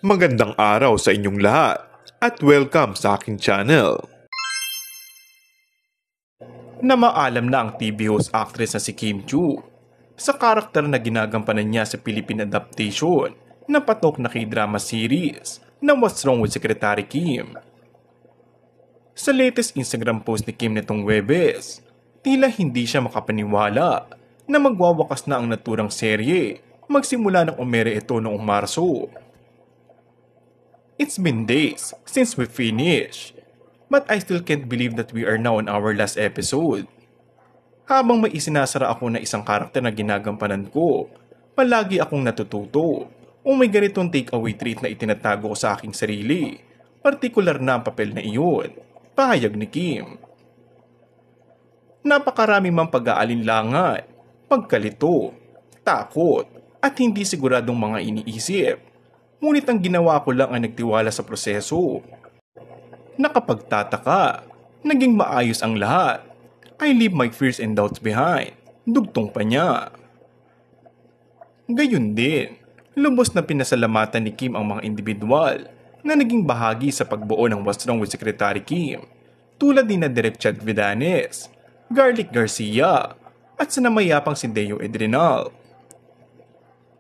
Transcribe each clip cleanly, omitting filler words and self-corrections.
Magandang araw sa inyong lahat at welcome sa aking channel. Namaalam na ang TV host actress na si Kim Chiu sa karakter na ginagampanan niya sa Philippine adaptation ng patok na K-drama series na What's Wrong with Secretary Kim. Sa latest Instagram post ni Kim nitong Webes, tila hindi siya makapaniwala na magwawakas na ang naturang serye magsimula ng umere ito noong Marso. It's been days since we finished, but I still can't believe that we are now on our last episode. Habang may isinasara ako na isang karakter na ginagampanan ko, palagi akong natututo o may ganitong takeaway treat na itinatago ko sa aking sarili, partikular na ang papel na iyon, pahayag ni Kim. Napakarami mang pag-aalinlangan, pagkalito, takot, at hindi siguradong mga iniisip. Ngunit ang ginawa ko lang ay nagtiwala sa proseso. Nakapagtataka, naging maayos ang lahat. I leave my fears and doubts behind. Dugtong pa niya. Gayun din, lubos na pinasalamatan ni Kim ang mga individual na naging bahagi sa pagbuo ng What's Wrong with Secretary Kim, tulad ni na Direk Chad Vidanes, Garlic Garcia, at sa namayapang si Deo Edrenal.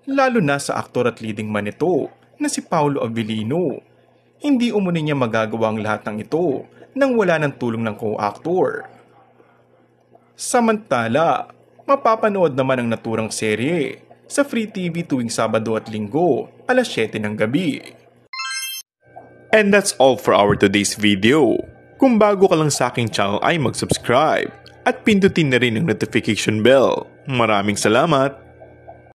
Lalo na sa aktor at leading man nito na si Paolo Avellino. Hindi umuni niya magagawa ang lahat ng ito nang wala ng tulong ng co-actor. Samantala, mapapanood naman ang naturang serye sa Free TV tuwing Sabado at Linggo, alas 7 ng gabi. And that's all for our today's video. Kung bago ka lang sa aking channel ay mag-subscribe at pindutin na rin ang notification bell. Maraming salamat!